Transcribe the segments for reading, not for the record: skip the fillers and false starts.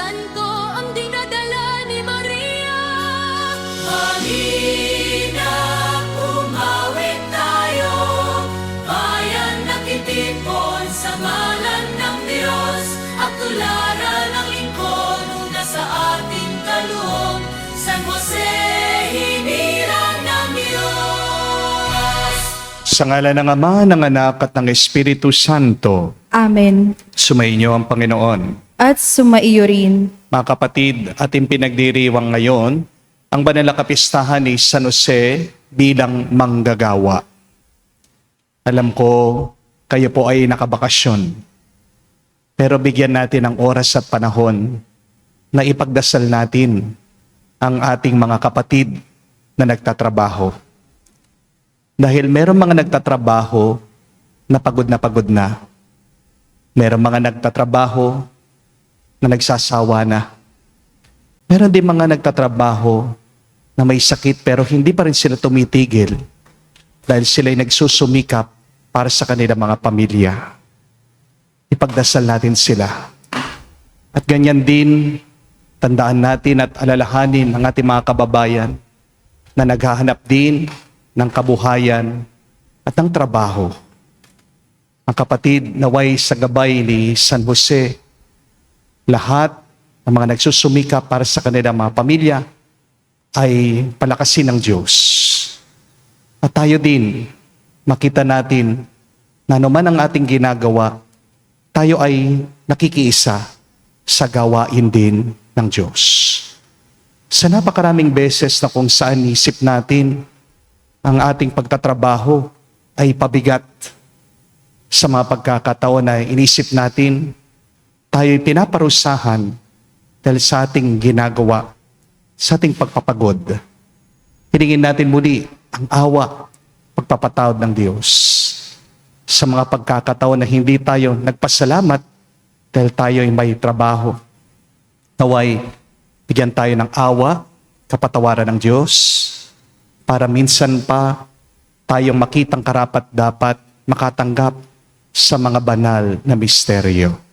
Santo ang dinadala ni Maria. Halina, umawit tayo, bayan nakitipon sa ngalan ng Diyos, at tularan ng lingkod na sa ating kaloob. San Jose, hinirang ng Diyos. Sa ngalan ng Ama, ng Anak, at ng Espiritu Santo. Amen. Sumainyo ang Panginoon. At sumaiyo rin. Mga kapatid, ating pinagdiriwang ngayon ang banal na kapistahan ni San Jose bilang manggagawa. Alam ko, kayo po ay nakabakasyon. Pero bigyan natin ng oras at panahon na ipagdasal natin ang ating mga kapatid na nagtatrabaho. Dahil meron mga nagtatrabaho na pagod na. Meron mga nagtatrabaho na nagsasawa na. Meron din mga nagtatrabaho na may sakit pero hindi pa rin sila tumitigil dahil sila'y nagsusumikap para sa kanilang mga pamilya. Ipagdasal natin sila. At ganyan din, tandaan natin at alalahanin ang ating mga kababayan na naghahanap din ng kabuhayan at ng trabaho. Ang kapatid, naway sa gabay ni San Jose, lahat ng mga nagsusumikap para sa kanilang mga pamilya ay palakasin ng Diyos. At tayo din, makita natin na anuman ang ating ginagawa, tayo ay nakikiisa sa gawain din ng Diyos. Sa napakaraming beses na kung saan isip natin ang ating pagtatrabaho ay pabigat, sa mga pagkakataon na inisip natin, tayo'y pinaparusahan dahil sa ating ginagawa, sa ating pagpapagod. Hilingin natin muli ang awa, pagpapatawad ng Diyos. Sa mga pagkakataon na hindi tayo nagpasalamat dahil tayo'y may trabaho. Naway, bigyan tayo ng awa, kapatawaran ng Diyos, para minsan pa tayong makitang karapat dapat makatanggap sa mga banal na misteryo.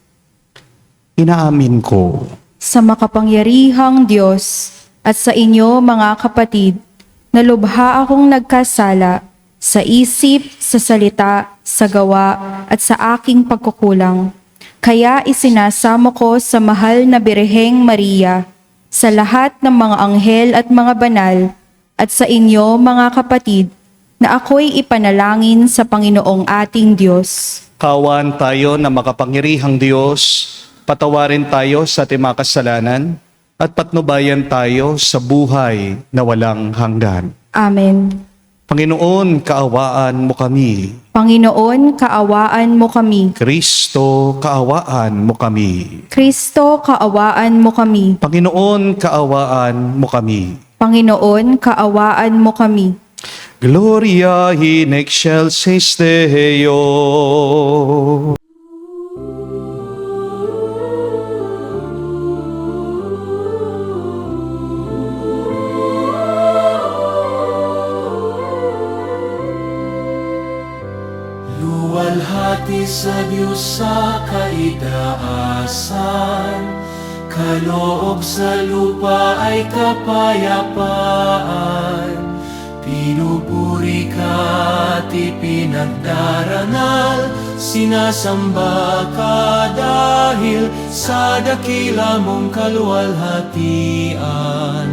Inaamin ko Sa makapangyarihang Diyos at sa inyo mga kapatid, na lubha akong nagkasala sa isip, sa salita, sa gawa at sa aking pagkukulang. Kaya isinasamo ko sa mahal na Birheng Maria, sa lahat ng mga anghel at mga banal, at sa inyo mga kapatid, na ako'y ipanalangin sa Panginoong ating Diyos. kawan tayo na makapangyarihang Diyos, patawarin tayo sa ating mga kasalanan, at patnubayan tayo sa buhay na walang hanggan. Amen. Panginoon, kaawaan mo kami. Panginoon, kaawaan mo kami. Kristo, kaawaan mo kami. Kristo, kaawaan mo kami. Panginoon, kaawaan mo kami. Panginoon, kaawaan mo kami. Gloria in excelsis Deo. Luwalhati sa Diyos sa kaitaasan, kaloob sa lupa ay kapayapaan. Pinupuri ka't ipinagdarangal, sinasamba ka dahil sa dakila mong kaluwalhatian.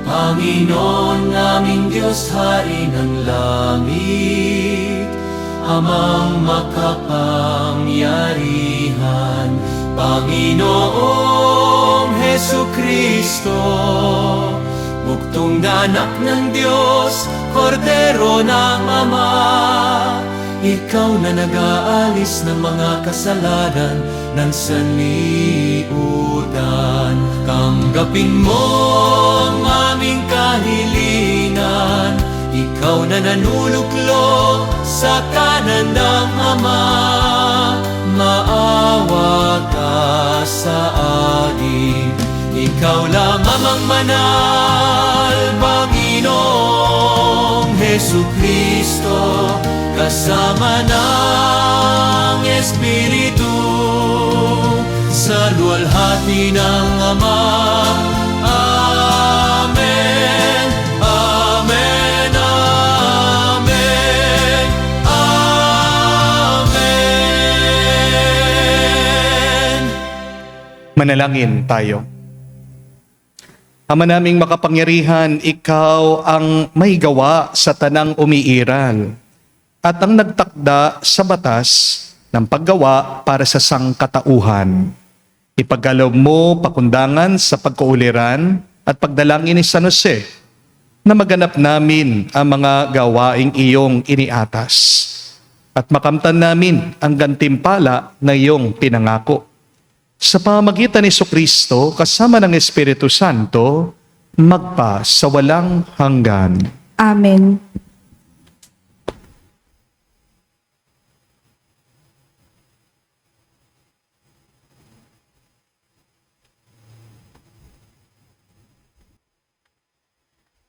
Panginoon naming Diyos, Hari ng langit, Amang makapangyarihan, Panginoong Hesukristo, buktong na anak ng Diyos, Kordero ng Ama. Ikaw na nag-aalis ng mga kasalanan ng sanlibutan. Tanggapin mo ang aming kahilingan, ikaw na nanuluklok sa kanan ng Ama. Maawa ka sa akin, ikaw lamang ang manal, Panginoong Hesukristo, kasama ng Espiritu, sa luwalhati ng Ama. Amen, amen, amen, amen. Manalangin tayo. Ama naming makapangyarihan, ikaw ang may gawa sa tanang umiiral at ang nagtakda sa batas ng paggawa para sa sangkatauhan. Ipagkaloob mo pakundangan sa pagkauliran at pagdalangin ni San Jose na maganap namin ang mga gawaing iyong iniatas at makamtan namin ang gantimpala na iyong pinangako. Sa pamamagitan ni Jesucristo kasama ng Espiritu Santo, magpa sa walang hanggan. Amen.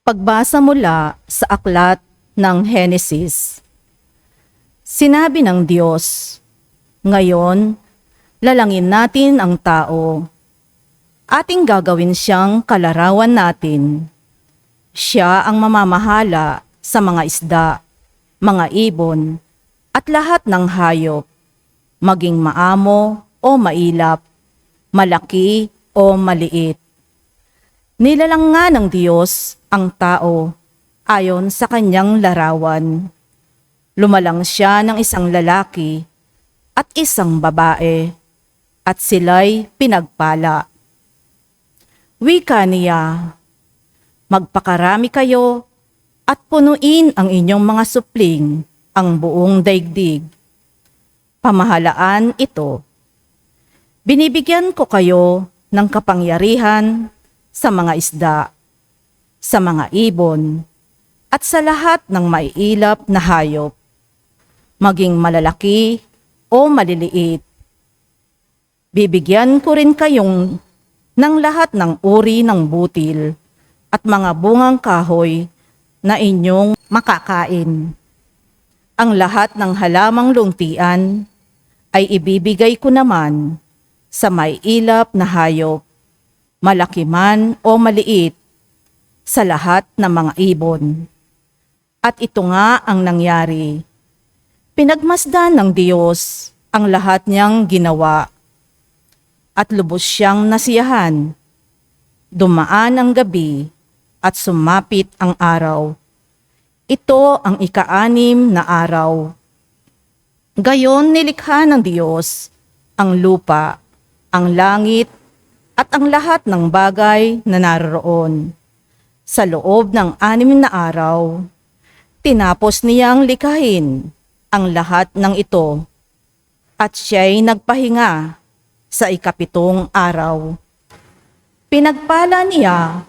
Pagbasa mula sa aklat ng Henesis. Sinabi ng Diyos, "Ngayon, lalangin natin ang tao. Ating gagawin siyang kalarawan natin. Siya ang mamamahala sa mga isda, mga ibon, at lahat ng hayop, maging maamo o mailap, malaki o maliit." Nilalang nga ng Diyos ang tao ayon sa kanyang larawan. Lumalang siya ng isang lalaki at isang babae, at sila'y pinagpala. Wika niya, "Magpakarami kayo at punuin ang inyong mga supling ang buong daigdig. Pamahalaan ito. Binibigyan ko kayo ng kapangyarihan sa mga isda, sa mga ibon, at sa lahat ng maiilap na hayop, maging malalaki o maliliit. Bibigyan ko rin kayong ng lahat ng uri ng butil at mga bungang kahoy na inyong makakain. Ang lahat ng halamang lungtian ay ibibigay ko naman sa maiilap na hayop, malaki man o maliit, sa lahat ng mga ibon." At ito nga ang nangyari. Pinagmasdan ng Diyos ang lahat niyang ginawa, at lubos siyang nasiyahan. Dumaan ang gabi at sumapit ang araw. Ito ang ika-6 na araw. Gayon nilikha ng Diyos ang lupa, ang langit, at ang lahat ng bagay na naroroon. Sa loob ng 6 na araw, tinapos niyang likhain ang lahat ng ito, at siya'y nagpahinga sa 7 araw. Pinagpala niya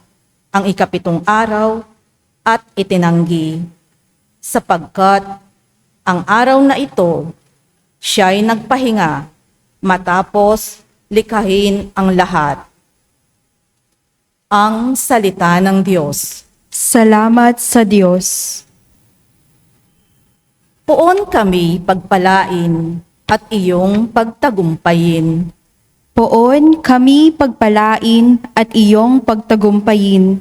ang 7 araw at itinanggi, sapagkat ang araw na ito siya'y nagpahinga matapos likhain ang lahat. Ang salita ng Diyos. Salamat sa Diyos. Poon kami pagpalain at iyong pagtagumpayin. Poon kami pagpalain at iyong pagtagumpayin.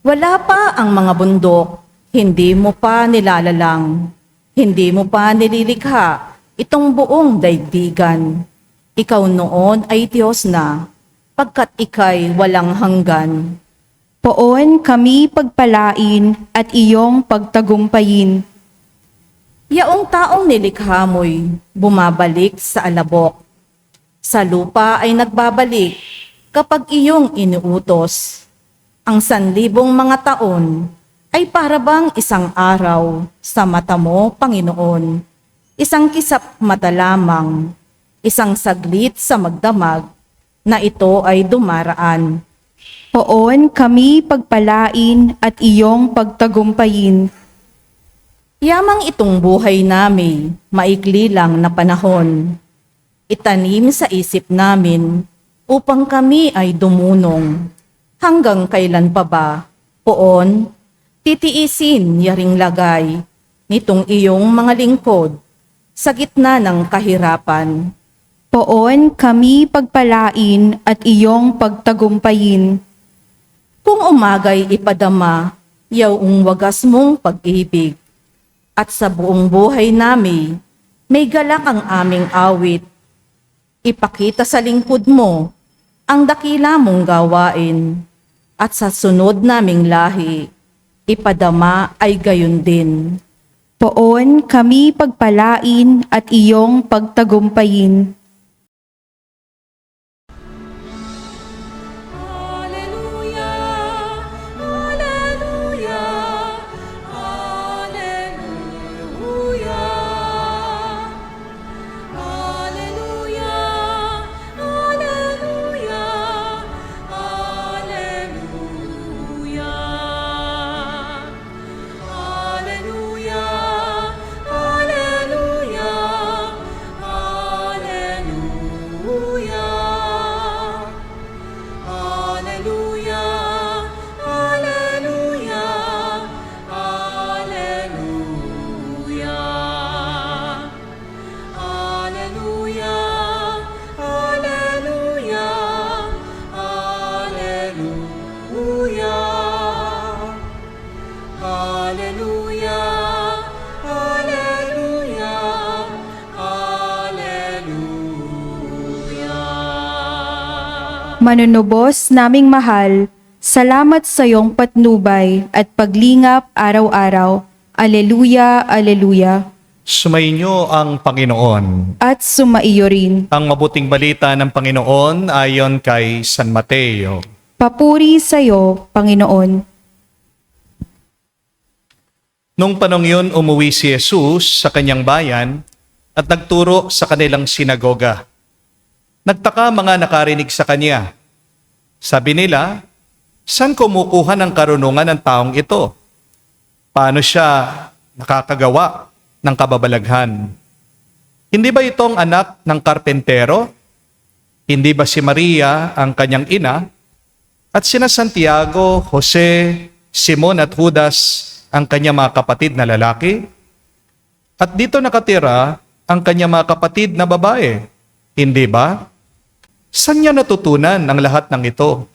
Wala pa ang mga bundok, hindi mo pa nilalalang, hindi mo pa nililikha itong buong daigdigan. Ikaw noon ay Diyos na, pagkat ika'y walang hanggan. Poon kami pagpalain at iyong pagtagumpayin. Yaong taong nilikha mo'y bumabalik sa alabok. Sa lupa ay nagbabalik kapag iyong inuutos. Ang 1,000 mga taon ay parabang isang araw sa mata mo, Panginoon. Isang kisap mata lamang, isang saglit sa magdamag na ito ay dumaraan. Poon kami pagpalain at iyong pagtagumpayin. Yamang itong buhay namin, maikli lang na panahon. Itanim sa isip namin upang kami ay dumunong. Hanggang kailan pa ba, Poon, titiisin yaring lagay nitong iyong mga lingkod sa gitna ng kahirapan. Poon kami pagpalain at iyong pagtagumpayin. Kung umagay ipadama, yaong wagas mong pag-ibig. At sa buong buhay namin, may galak ang aming awit. Ipakita sa lingkod mo ang dakila mong gawain. At sa sunod naming lahi, ipadama ay gayon din. Poon kami pagpalain at iyong pagtagumpayin. Alleluia, Alleluia, Alleluia. Alleluia, Alleluia, Alleluia. Alleluia, Alleluia, Alleluia. Alleluia, Alleluia, Alleluia. Alleluia, Alleluia, Alleluia. Alleluia, Alleluia, Alleluia. Manunubos naming mahal, salamat sa iyong patnubay at paglingap araw-araw. Aleluya, aleluya. Sumainyo ang Panginoon. At sumaiyo rin. Ang mabuting balita ng Panginoon ayon kay San Mateo. Papuri sa iyo, Panginoon. Nung panong yun, umuwi si Jesus sa kanyang bayan at nagturo sa kanilang sinagoga. Nagtaka mga nakarinig sa kanya. Sabi nila, saan kumukuha ng karunungan ng taong ito? Paano siya nakakagawa ng kababalaghan? Hindi ba itong anak ng karpentero? Hindi ba si Maria ang kanyang ina? At sina Santiago, Jose, Simon at Judas ang kanyang mga kapatid na lalaki? At dito nakatira ang kanyang mga kapatid na babae. Hindi ba? Saan niya natutunan ang lahat ng ito?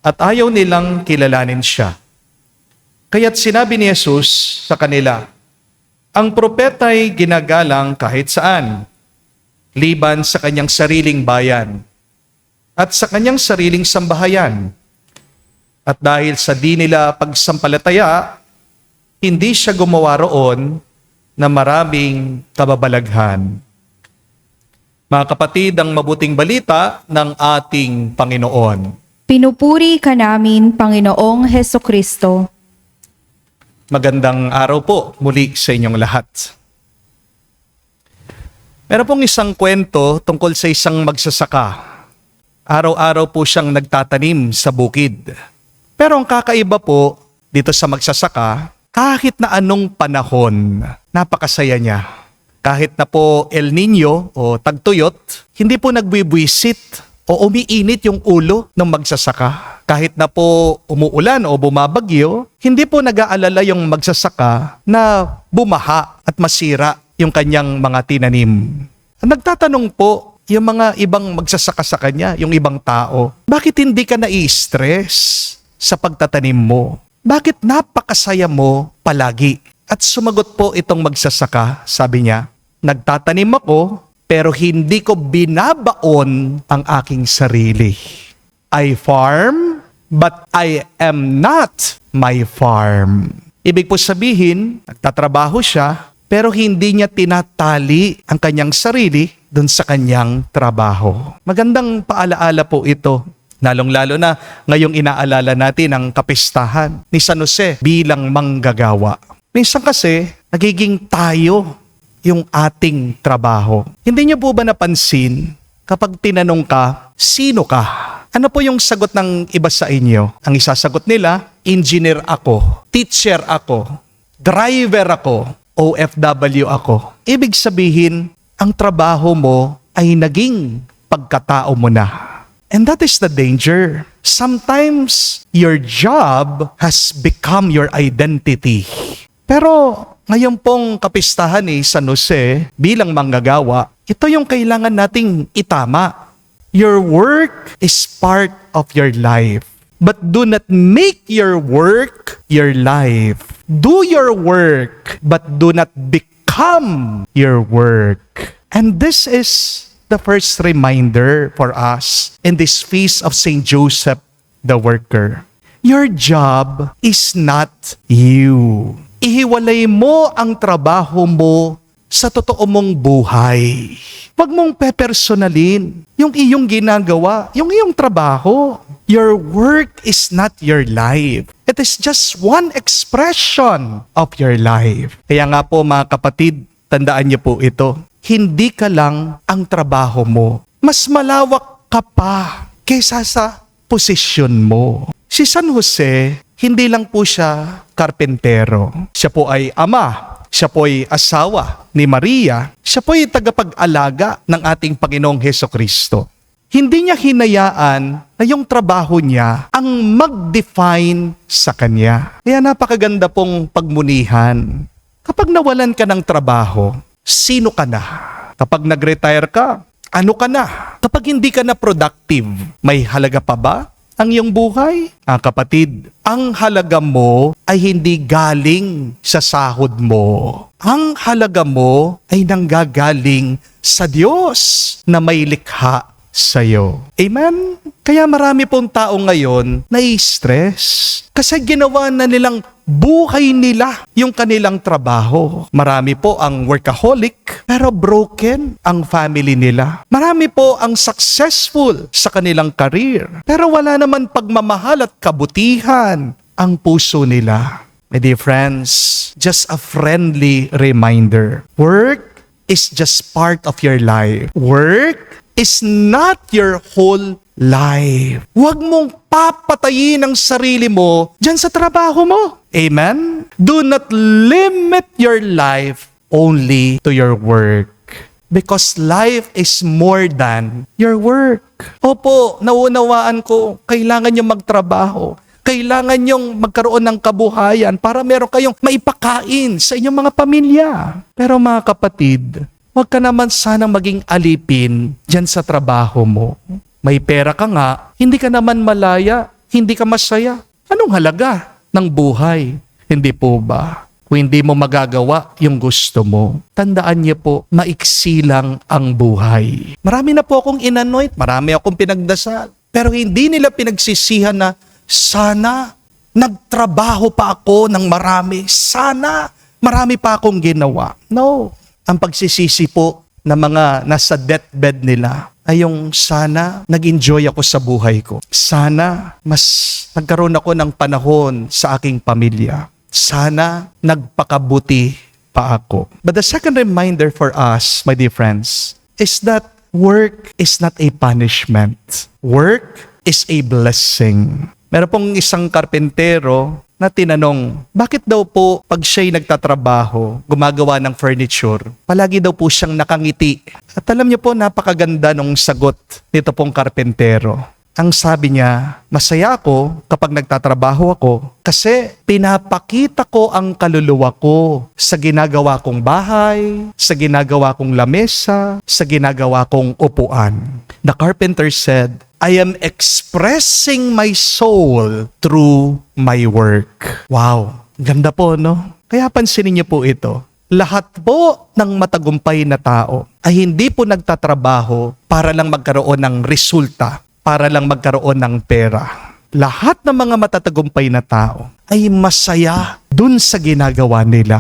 At ayaw nilang kilalanin siya. Kaya't sinabi ni Jesus sa kanila, ang propeta'y ginagalang kahit saan, liban sa kanyang sariling bayan at sa kanyang sariling sambahayan. At dahil sa di nila pagsampalataya, hindi siya gumawa roon na maraming kababalaghan. Mga kapatid, ang mabuting balita ng ating Panginoon. Pinupuri ka namin, Panginoong Hesukristo. Magandang araw po muli sa inyong lahat. Meron pong isang kwento tungkol sa isang magsasaka. Araw-araw po siyang nagtatanim sa bukid. Pero ang kakaiba po dito sa magsasaka, kahit na anong panahon, napakasaya niya. Kahit na po El Nino o tagtuyot, hindi po nagbibwisit o umiinit yung ulo ng magsasaka. Kahit na po umuulan o bumabagyo, hindi po nag-aalala yung magsasaka na bumaha at masira yung kanyang mga tinanim. Nagtatanong po yung mga ibang magsasaka sa kanya, yung ibang tao, bakit hindi ka nai-stress sa pagtatanim mo? Bakit napakasaya mo palagi? At sumagot po itong magsasaka, sabi niya, nagtatanim ako pero hindi ko binabaon ang aking sarili. I farm, but I am not my farm. Ibig po sabihin, nagtatrabaho siya, pero hindi niya tinatali ang kanyang sarili dun sa kanyang trabaho. Magandang paalaala po ito, lalong-lalo na ngayong inaalala natin ang kapistahan ni San Jose bilang manggagawa. Minsan kasi, nagiging tayo yung ating trabaho. Hindi niyo po ba napansin kapag tinanong ka, sino ka? Ano po yung sagot ng iba sa inyo? Ang isasagot nila, engineer ako, teacher ako, driver ako, OFW ako. Ibig sabihin, ang trabaho mo ay naging pagkatao mo na. And that is the danger. Sometimes, your job has become your identity. Pero ngayon pong kapistahan ni San Jose bilang manggagawa, Ito yung kailangan nating itama. Your work is part of your life. But do not make your work your life. Do your work, but do not become your work. And this is the first reminder for us in this feast of Saint Joseph the Worker. Your job is not you. Ihiwalay mo ang trabaho mo sa totoo mong buhay. Huwag mong pepersonalin yung iyong ginagawa, yung iyong trabaho. Your work is not your life. It is just one expression of your life. Kaya nga po mga kapatid, tandaan niyo po ito. Hindi ka lang ang trabaho mo. Mas malawak ka pa kaysa sa posisyon mo. Si San Jose, hindi lang po siya karpentero. Siya po ay ama. Siya po ay asawa ni Maria. Siya po ay tagapag-alaga ng ating Panginoong Hesukristo. Hindi niya hinayaan na yung trabaho niya ang mag-define sa kanya. Kaya napakaganda pong pagmunihan. Kapag nawalan ka ng trabaho, sino ka na? Kapag nag-retire ka, ano ka na? Kapag hindi ka na productive, may halaga pa ba ang iyong buhay? Kapatid, ang halaga mo ay hindi galing sa sahod mo. Ang halaga mo ay nanggagaling sa Diyos na may likha sa'yo. Amen? Kaya marami pong tao ngayon nai-stress kasi ginawa na nilang buhay nila yung kanilang trabaho. Marami po ang workaholic pero broken ang family nila. Marami po ang successful sa kanilang career pero wala naman pagmamahal at kabutihan ang puso nila. My dear friends, just a friendly reminder. Work is just part of your life. Work is not your whole life. Huwag mong papatayin ang sarili mo dyan sa trabaho mo. Amen? Do not limit your life only to your work. Because life is more than your work. Opo, naunawaan ko, kailangan nyo magtrabaho. Kailangan nyong magkaroon ng kabuhayan para meron kayong maipakain sa inyong mga pamilya. Pero mga kapatid, huwag ka naman sanang maging alipin dyan sa trabaho mo. May pera ka nga, hindi ka naman malaya, hindi ka masaya. Anong halaga ng buhay? Hindi po ba? Kung hindi mo magagawa yung gusto mo, tandaan niyo po, maiksi lang ang buhay. Marami na po akong inanoint, marami akong pinagdasal. Pero hindi nila pinagsisihan na, sana nagtrabaho pa ako ng marami. Sana marami pa akong ginawa. No. Ang pagsisisi po ng mga nasa deathbed nila ay yung sana nag-enjoy ako sa buhay ko. Sana mas nagkaroon ako ng panahon sa aking pamilya. Sana nagpakabuti pa ako. But the second reminder for us, my dear friends, is that work is not a punishment. Work is a blessing. Meron pong isang karpentero na tinanong, bakit daw po pag siya'y nagtatrabaho, gumagawa ng furniture, palagi daw po siyang nakangiti. At alam niyo po, napakaganda nung sagot nito pong karpentero. Ang sabi niya, masaya ako kapag nagtatrabaho ako kasi pinapakita ko ang kaluluwa ko sa ginagawa kong bahay, sa ginagawa kong lamesa, sa ginagawa kong upuan. The carpenter said, I am expressing my soul through my work. Wow, ganda po, no? Kaya pansinin niyo po ito. Lahat po ng matagumpay na tao ay hindi po nagtatrabaho para lang magkaroon ng resulta, para lang magkaroon ng pera. Lahat ng mga matatagumpay na tao ay masaya dun sa ginagawa nila.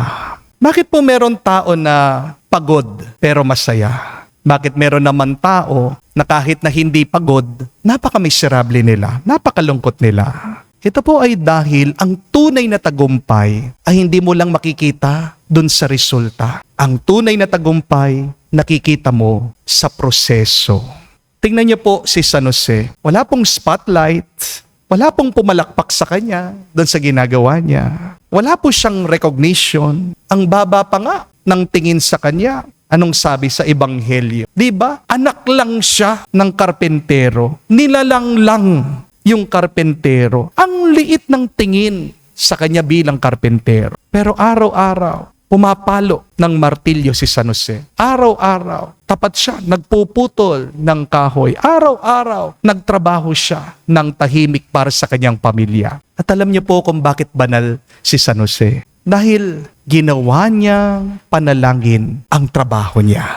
Bakit po meron tao na pagod pero masaya? Bakit meron naman tao na kahit na hindi pagod, napaka-miserable nila, napakalungkot nila? Ito po ay dahil ang tunay na tagumpay ay hindi mo lang makikita dun sa resulta. Ang tunay na tagumpay, nakikita mo sa proseso. Tingnan niyo po si San Jose. Wala pong spotlight, wala pong pumalakpak sa kanya dun sa ginagawa niya. Wala po siyang recognition. Ang baba pa nga ng tingin sa kanya. Anong sabi sa Ebanghelyo? Diba? Anak lang siya ng karpentero. Nilalang lang yung karpentero. Ang liit ng tingin sa kanya bilang karpentero. Pero araw-araw, pumapalo ng martilyo si San Jose. Araw-araw, Tapat siya, nagpuputol ng kahoy. Araw-araw, nagtrabaho siya ng tahimik para sa kanyang pamilya. At alam niyo po kung bakit banal si San Jose. Dahil ginawa niyang panalangin ang trabaho niya.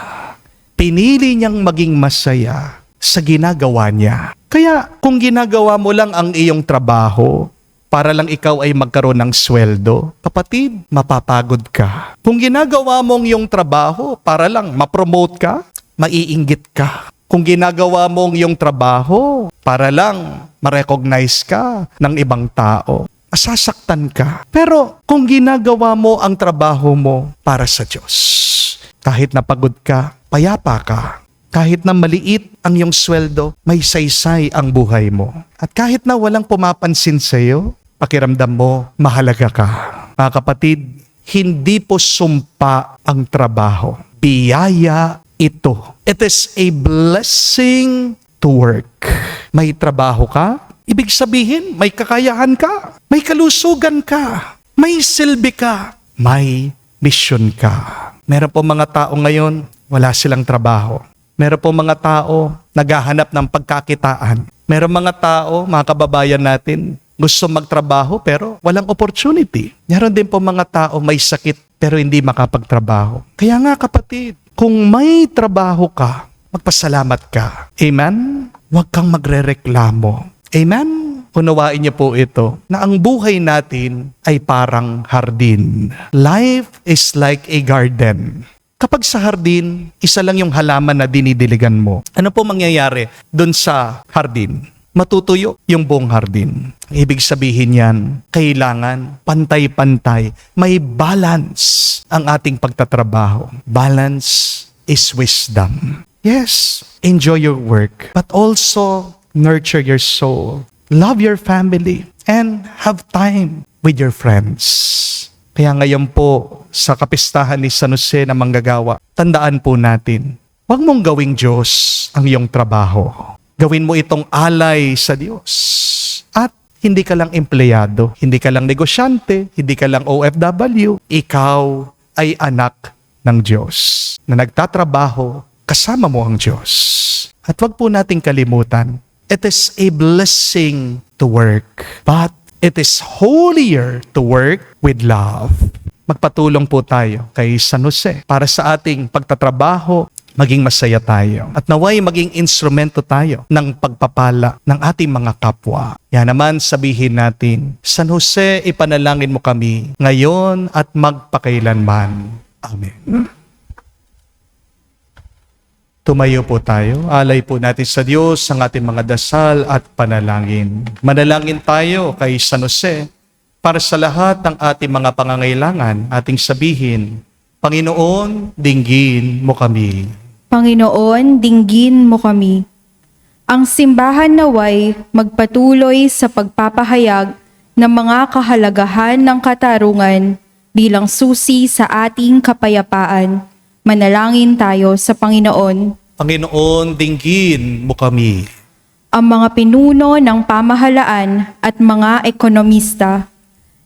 Pinili niyang maging masaya sa ginagawa niya. Kaya kung ginagawa mo lang ang iyong trabaho para lang ikaw ay magkaroon ng sweldo, kapatid, mapapagod ka. Kung ginagawa mong iyong trabaho para lang ma-promote ka, maiinggit ka. Kung ginagawa mong iyong trabaho para lang ma-recognize ka ng ibang tao, masasaktan ka. Pero kung ginagawa mo ang trabaho mo para sa Diyos, kahit napagod ka, payapa ka. Kahit na maliit ang iyong sweldo, may saysay ang buhay mo. At kahit na walang pumapansin sa iyo, pakiramdam mo, mahalaga ka. Mga kapatid, hindi po sumpa ang trabaho. Biyaya ito. It is a blessing to work. May trabaho ka, ibig sabihin, may kakayahan ka, may kalusugan ka, may silbi ka, may misyon ka. Meron po mga tao ngayon, wala silang trabaho. Meron po mga tao naghahanap ng pagkakitaan. Meron mga tao, mga kababayan natin, gusto magtrabaho pero walang opportunity. Meron din po mga tao may sakit pero hindi makapagtrabaho. Kaya nga kapatid, kung may trabaho ka, magpasalamat ka. Amen? Huwag kang magrereklamo. Amen? Unawain niyo po ito, na ang buhay natin ay parang hardin. Life is like a garden. Kapag sa hardin, isa lang yung halaman na dinidiligan mo. Ano po mangyayari dun sa hardin? Matutuyo yung buong hardin. Ibig sabihin yan, kailangan pantay-pantay. May balance ang ating pagtatrabaho. Balance is wisdom. Yes, enjoy your work, but also nurture your soul. Love your family and have time with your friends. Kaya ngayon po, sa kapistahan ni San Jose na manggagawa, tandaan po natin, huwag mong gawing Diyos ang iyong trabaho. Gawin mo itong alay sa Diyos. At hindi ka lang empleyado, hindi ka lang negosyante, hindi ka lang OFW, ikaw ay anak ng Diyos na nagtatrabaho, kasama mo ang Diyos. At huwag po nating kalimutan, it is a blessing to work, but it is holier to work with love. Magpatulong po tayo kay San Jose para sa ating pagtatrabaho, maging masaya tayo. At naway maging instrumento tayo ng pagpapala ng ating mga kapwa. Yan naman sabihin natin, San Jose, ipanalangin mo kami ngayon at magpakailanman. Amen. Tumayo po tayo. Alay po natin sa Diyos ang ating mga dasal at panalangin. Manalangin tayo kay San Jose para sa lahat ng ating mga pangangailangan. Ating sabihin, Panginoon, dinggin mo kami. Panginoon, dinggin mo kami. Ang simbahan naway magpatuloy sa pagpapahayag ng mga kahalagahan ng katarungan bilang susi sa ating kapayapaan. Manalangin tayo sa Panginoon. Panginoon, dinggin mo kami. Ang mga pinuno ng pamahalaan at mga ekonomista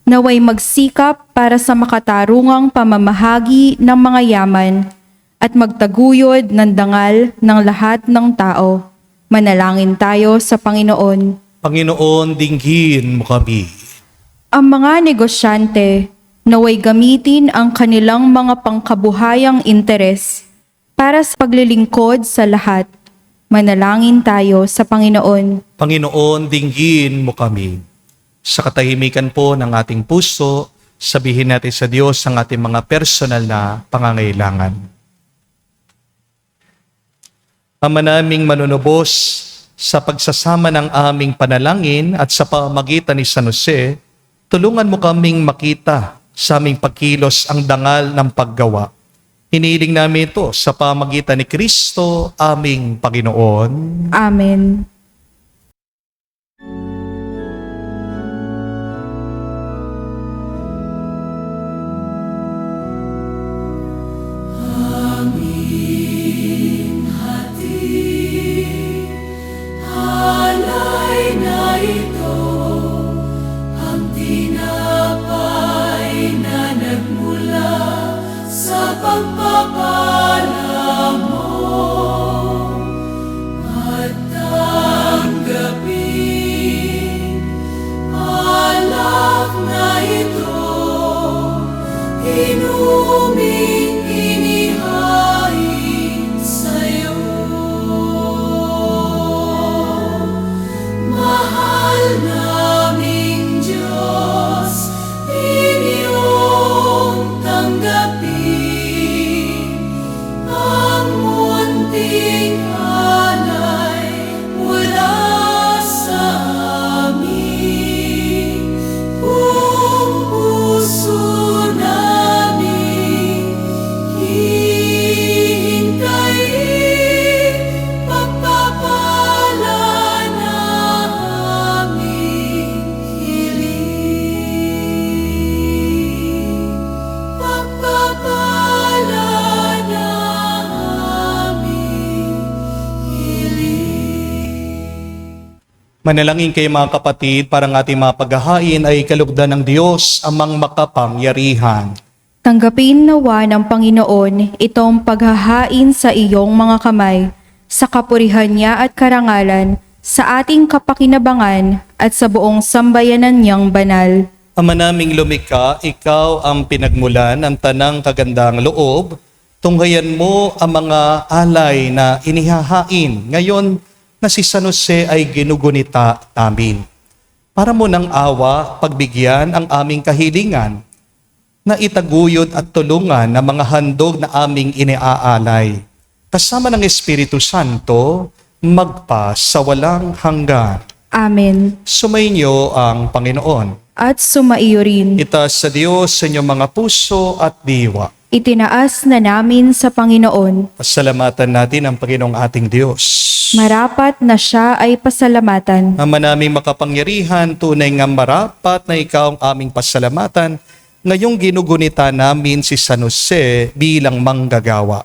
naway magsikap para sa makatarungang pamamahagi ng mga yaman at magtaguyod ng dangal ng lahat ng tao. Manalangin tayo sa Panginoon. Panginoon, dinggin mo kami. Ang mga negosyante naway gamitin ang kanilang mga pangkabuhayang interes para sa paglilingkod sa lahat. Manalangin tayo sa Panginoon. Panginoon, dinggin mo kami. Sa katahimikan po ng ating puso, sabihin natin sa Diyos ang ating mga personal na pangangailangan. Ama naming manunubos, sa pagsasama ng aming panalangin at sa pamamagitan ni San Jose, tulungan mo kaming makita sa aming pagkilos ang dangal ng paggawa. Hinihiling namin ito sa pamamagitan ni Kristo, aming Panginoon. Amen. Alay na ito, ang tinapay na nagmula sa pagpapala mo. Manalangin kayo mga kapatid para ang ating mga paghahain ay kalugdan ng Diyos amang makapangyarihan. Tanggapin nawa ng Panginoon itong paghahain sa iyong mga kamay, sa kapurihan niya at karangalan, sa ating kapakinabangan at sa buong sambayanan niyang banal. Ama naming lumikha, ikaw ang pinagmulan ng tanang kagandang loob. Tunghayan mo ang mga alay na inihahain ngayon na si San Jose ay ginugunita namin. Para mo ng awa, pagbigyan ang aming kahilingan na itaguyod at tulungan ng mga handog na aming iniaalay. Kasama ng Espiritu Santo, magpa sa walang hanggan. Amen. Sumainyo ang Panginoon. At sumaiyo rin. Itaas sa Diyos sa inyong mga puso at diwa. Itinaas na namin sa Panginoon. Pasalamatan natin ang Panginoong ating Diyos. Marapat na siya ay pasalamatan. Ama naming makapangyarihan, tunay nga marapat na ikaw ang aming pasalamatan. Ngayong ginugunita namin si San Jose bilang manggagawa.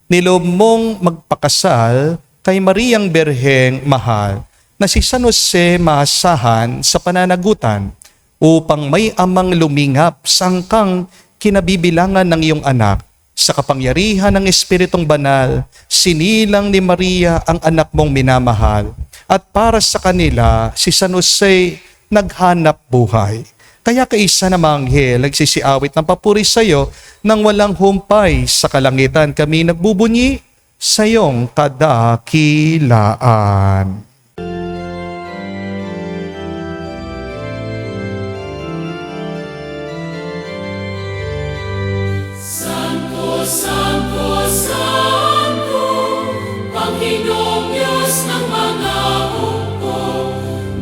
Niloob mong magpakasal kay Mariang Berheng Mahal na si San Jose maasahan sa pananagutan upang may amang lumingap sangkang kinabibilangan ng iyong anak. Sa kapangyarihan ng Espiritong Banal, sinilang ni Maria ang anak mong minamahal. At para sa kanila, si San Jose naghanap buhay. Kaya kaisa na mga anghel nagsisiawit ng papuri sa iyo nang walang humpay sa kalangitan kami nagbubunyi sa iyong kadakilaan. Santo, Santo, Santo, Panginoong Diyos ng mga hukbo,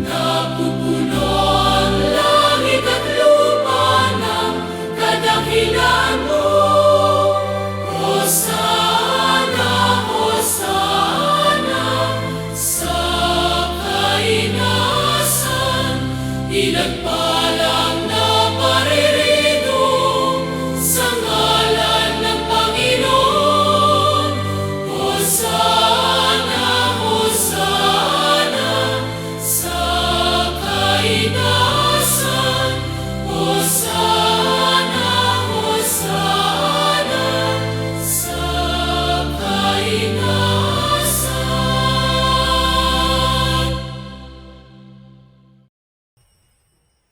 napupuno ang langit at lupa ng kadakilan mo. Hosana, Hosana, sa kainasan, pinagpalang na paririto sa ngalan ng Panginoon. Hosana, Hosana, sa kainasan. Hosana, Hosana, sa kainasan.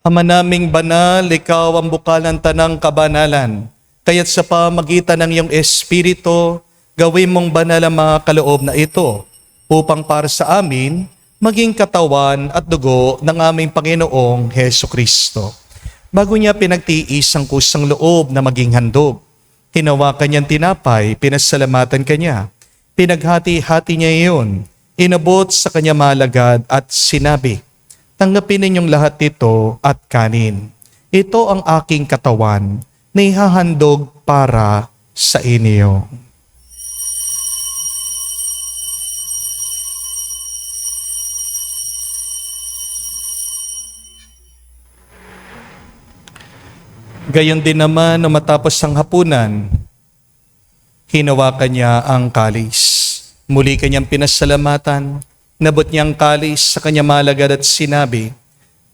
Ama naming banal, ikaw ang bukal ng tanang kabanalan. Kaya't sa pamagitan ng iyong Espiritu, gawin mong banal ang mga kaloob na ito upang para sa amin maging katawan at dugo ng aming Panginoong Heso Kristo. Bago niya pinagtiis ang kusang loob na maging handog, hinawakan niyang tinapay, pinasalamatan kanya. Pinaghati-hati niya iyon, inabot sa kanya malagad at sinabi, tanggapin ninyong lahat ito at kanin. Ito ang aking katawan na ihahandog para sa inyo. Gayon din naman nung matapos ang hapunan, hinawakan niya ang kalis. Muli kanyang pinasalamatan, nabot niya ang kalis sa kanya malagad at sinabi,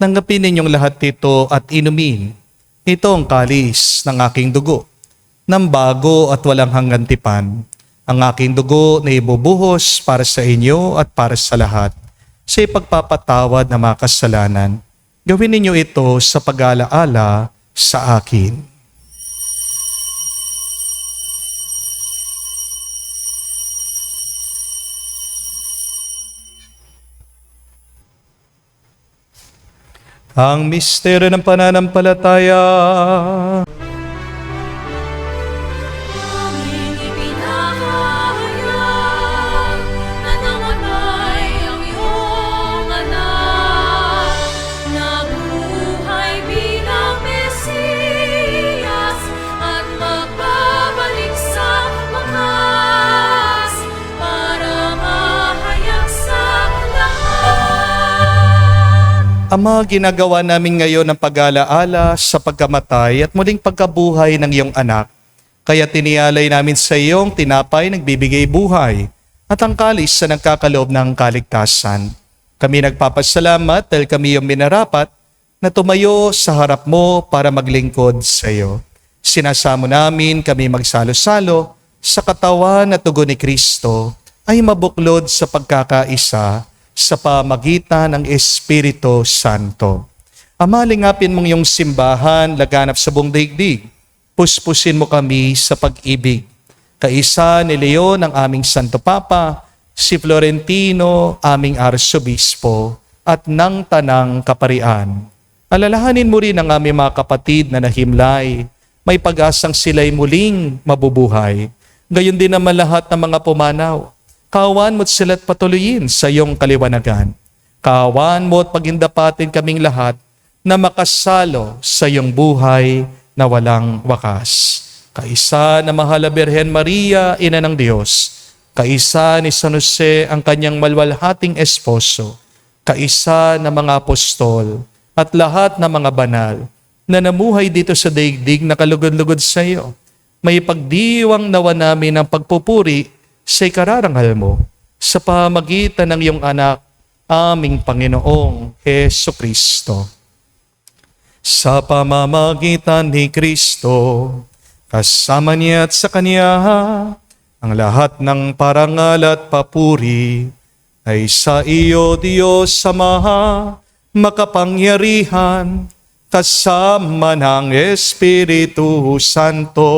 tanggapin ninyong lahat ito at inumin. Ito ang kalis ng aking dugo, ng bago at walang hanggang tipan. Ang aking dugo na ibubuhos para sa inyo at para sa lahat, sa ipagpapatawad ng mga kasalanan. Gawin ninyo ito sa pag-alaala sa akin. Ang misteryo ng pananampalataya. Aming ipinahayag na namatay ang iyong anak, nabuhay bilang Mesiyas at magbabalik sa wakas para mahayag sa lahat. Ama, ginagawa namin ngayon ang pag-alaala sa pagkamatay at muling pagkabuhay ng iyong anak. Kaya tinialay namin sa iyong tinapay nagbibigay buhay at ang kalis sa nagkakaloob ng kaligtasan. Kami nagpapasalamat dahil kami yung minarapat na tumayo sa harap mo para maglingkod sa iyo. Sinasamo namin kami magsalo-salo sa katawan at dugo ni Kristo ay mabuklod sa pagkakaisa sa pamagitan ng Espiritu Santo. Ama, lingapin mong iyong simbahan laganap sa buong daigdig. Puspusin mo kami sa pag-ibig. Kaisa ni Leon ang aming Santo Papa, si Florentino, aming Arsobispo, at ng Tanang Kaparian. Alalahanin mo rin ang aming mga kapatid na nahimlay. May pag-asang sila'y muling mabubuhay. Gayon din naman lahat ng mga pumanaw. Kawan mo't sila't patuloyin sa iyong kaliwanagan. Kawan mo at pagindapatin kaming lahat na makasalo sa iyong buhay na walang wakas. Kaisa na mahal na Birhen Maria, Ina ng Diyos. Kaisa ni San Jose, ang kanyang malwalhating esposo. Kaisa na mga apostol at lahat ng mga banal na namuhay dito sa daigdig na kalugod-lugod sa iyo. May pagdiwang nawa namin ang pagpupuri sa ikararangal mo sa pamagitan ng iyong anak, aming Panginoong Jesucristo. Sa pamamagitan ni Kristo, kasama niya at sa Kanya, ang lahat ng parangal at papuri ay sa iyo, Diyos Ama, makapangyarihan, kasama ng Espiritu Santo,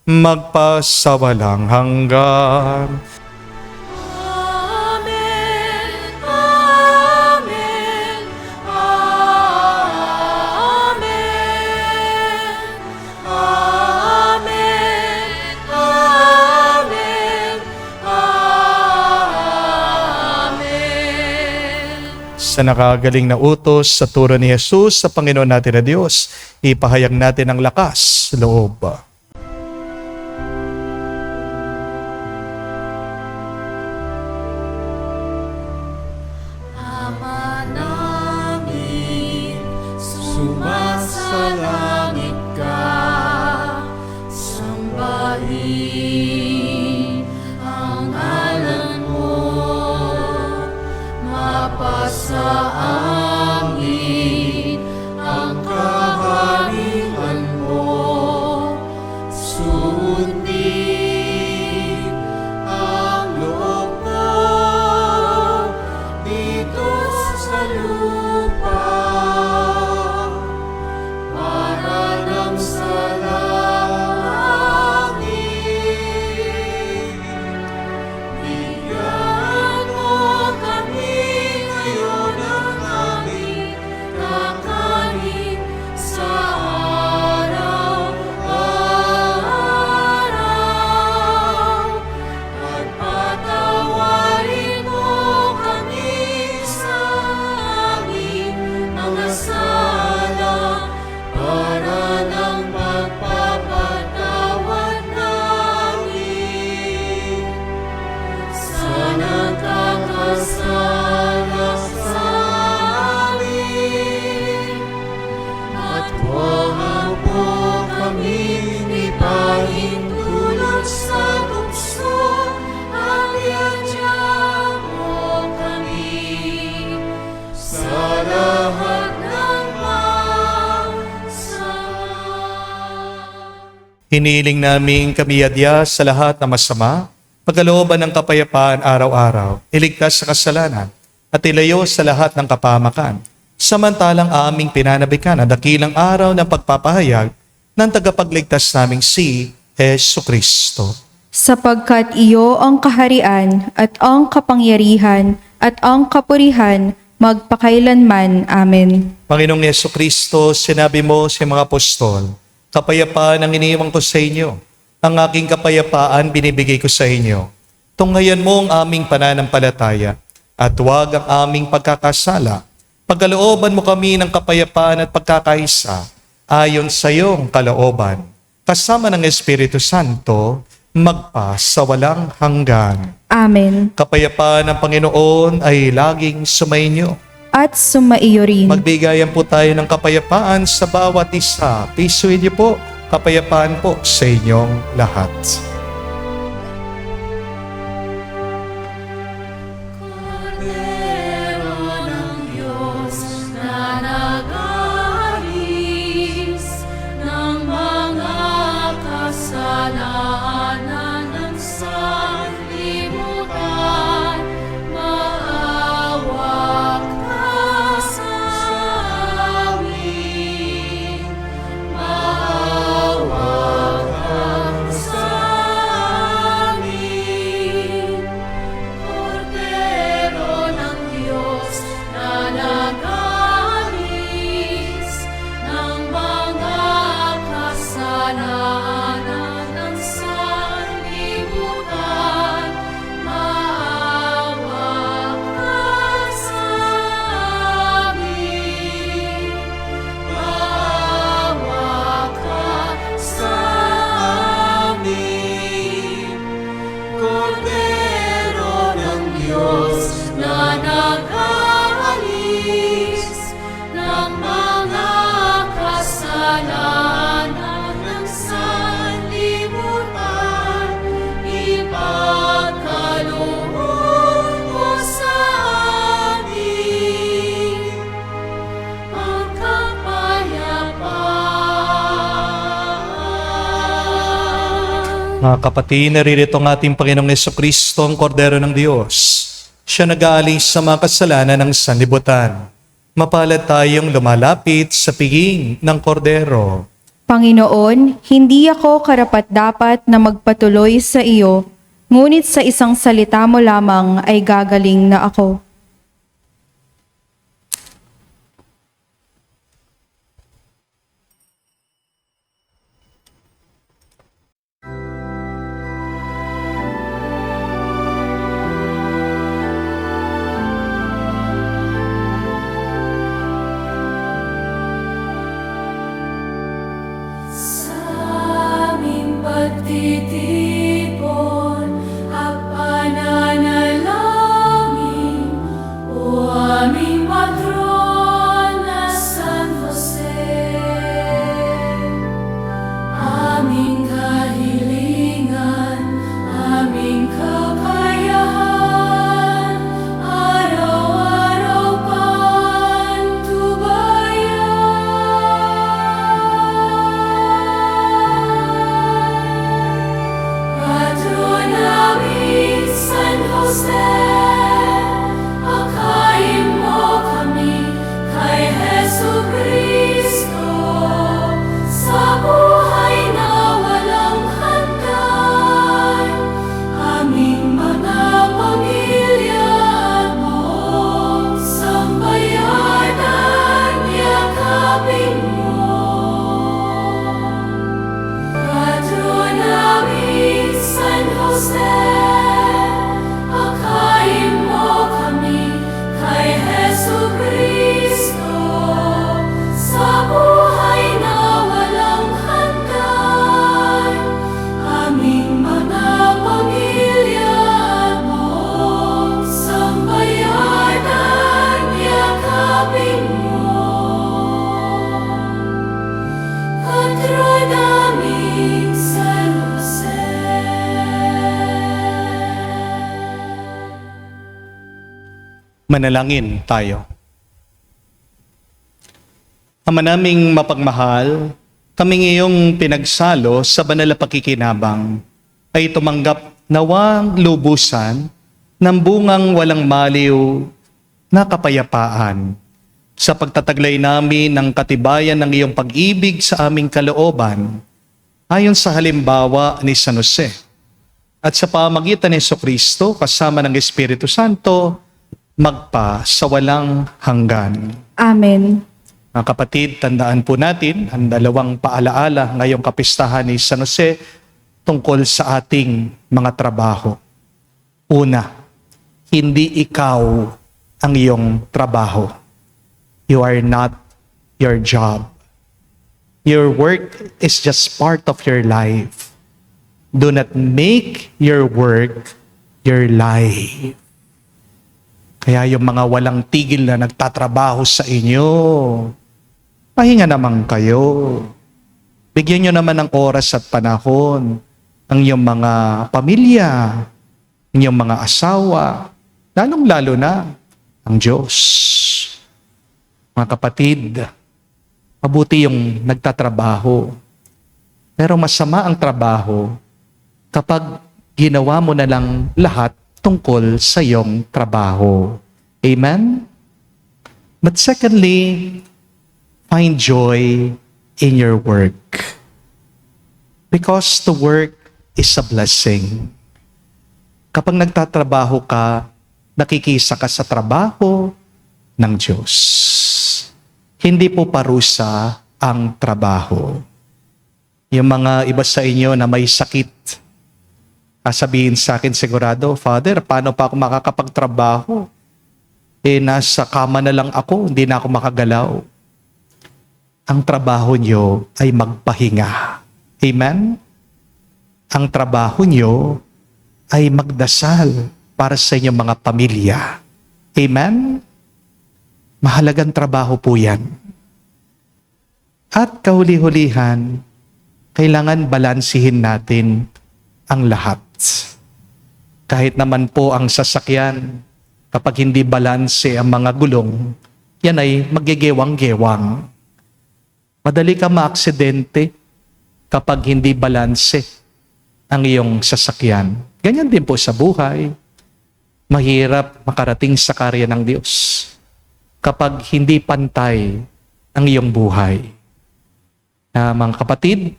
magpasawalang hanggan. Amen. Amen. Amen. Amen. Amen. Amen. Sa nakagaling na utos sa turo ni Jesus sa Panginoon natin na Diyos, ipahayag natin ang lakas loob. Ama namin, sumasalangit ka, sambahin ang ngalan mo, mapasa amin ang kaharian mo, sundin ang loob mo dito sa lupa para lang sa langit. Bigyan mo kami ngayon ng aming kakanin sa araw-araw at patawarin mo kami sa aming mga sala para ng pagpapatawad namin sa nagkakasala sa amin. At huwag mo kami ipahintulot sa tukso at iadya mo kami sa lahat ng masama. Hiniling namin kami adya sa lahat na masama, pagkalooban ng kapayapaan araw-araw, iligtas sa kasalanan, at ilayo sa lahat ng kapahamakan. Samantalang aming pinanabikan ang dakilang araw ng pagpapahayag ng tagapagligtas naming si Jesucristo. Sapagkat iyo ang kaharian at ang kapangyarihan at ang kapurihan magpakailanman. Amen. Panginoong Jesucristo, sinabi mo sa mga apostol, kapayapaan ang iniiwan ko sa inyo. Ang aking kapayapaan binibigay ko sa inyo. Tunghayan mo ang aming pananampalataya at huwag ang aming pagkakasala. Pagkalooban mo kami ng kapayapaan at pagkakaisa ayon sa iyong kalooban. Kasama ng Espiritu Santo, magpa sa walang hanggan. Amen. Kapayapaan ng Panginoon ay laging sumainyo. At sumaiyo rin. Magbigayan po tayo ng kapayapaan sa bawat isa. Pisuin niyo po, kapayapaan po sa inyong lahat. Cordero Mga kapatid, naririto ang ating Panginoong Jesucristo, ang Kordero ng Diyos. Siya nag-aalis sa mga kasalanan ng sanlibutan. Mapalad tayong lumalapit sa piging ng Kordero. Panginoon, hindi ako karapat-dapat na magpatuloy sa iyo, ngunit sa isang salita mo lamang ay gagaling na ako. Sa aming pagtitipon at pananalangin, O aming patrona San Jose, aming kahilingan, aming kakayahan, araw-araw pantubayan. Patron namin San Jose, akayin mo kami kay Jesucristo sa buhay na walang hanggan. Aming mga pamilya at buong sambayanan, yakapin mo. Patron namin San Jose, akayin mo kami kay Jesucristo sa buhay na walang hanggan. Aming mga pamilya at buong sambayanan, yakapin mo. Patron namin San Jose. Manalangin tayo. Ama naming mapagmahal, kaming iyong pinagsalo sa banal na pakikinabang ay tumanggap nawang lubusan ng bungang walang maliw na kapayapaan sa pagtataglay namin ng katibayan ng iyong pag-ibig sa aming kalooban ayon sa halimbawa ni San Jose at sa pamagitan ni Jesucristo kasama ng Espiritu Santo magpa sa walang hanggan. Amen. Mga kapatid, tandaan po natin ang dalawang paalaala ngayong kapistahan ni San Jose tungkol sa ating mga trabaho. Una, hindi ikaw ang iyong trabaho. You are not your job. Your work is just part of your life. Do not make your work your life. Kaya yung mga walang tigil na nagtatrabaho sa inyo, pahinga naman kayo. Bigyan nyo naman ng oras at panahon ang iyong mga pamilya, inyong mga asawa, lalong-lalo na ang Diyos. Mga kapatid, mabuti yung nagtatrabaho. Pero masama ang trabaho kapag ginawa mo na lang lahat tungkol sa iyong trabaho. Amen? But secondly, find joy in your work. Because the work is a blessing. Kapag nagtatrabaho ka, nakikisa ka sa trabaho ng Diyos. Hindi po parusa ang trabaho. Yung mga iba sa inyo na may sakit, sabihin sa akin sigurado, Father, paano pa ako makakapagtrabaho? Nasa kama na lang ako, hindi na ako makagalaw. Ang trabaho nyo ay magpahinga. Amen? Ang trabaho nyo ay magdasal para sa inyong mga pamilya. Amen? Mahalagang trabaho po yan. At kahuli-hulihan, kailangan balansihin natin ang lahat. Kahit naman po ang sasakyan, kapag hindi balanse ang mga gulong, yan ay magigewang-gewang. Madali ka maaksidente kapag hindi balanse ang iyong sasakyan. Ganyan din po sa buhay. Mahirap makarating sa karya ng Diyos kapag hindi pantay ang iyong buhay. Mga kapatid,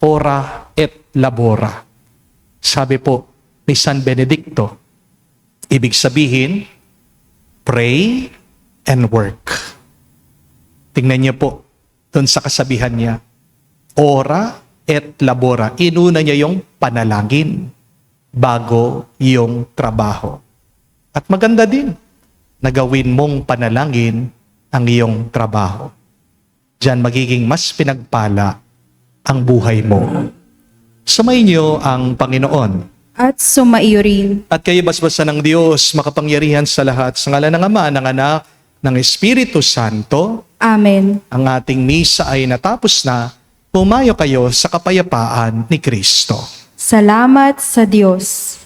ora et labora. Sabi po ni San Benedicto, ibig sabihin, pray and work. Tingnan niyo po, doon sa kasabihan niya, ora et labora. Inuna niya yung panalangin bago yung trabaho. At maganda din na gawin mong panalangin ang iyong trabaho. Diyan magiging mas pinagpala ang buhay mo. Sumainyo ang Panginoon. At sumaiyo rin. At kayo basbasan ng Diyos, makapangyarihan sa lahat, sa ngalan ng Ama, ng Anak, ng Espiritu Santo. Amen. Ang ating misa ay natapos na. Pumayo kayo sa kapayapaan ni Kristo. Salamat sa Diyos.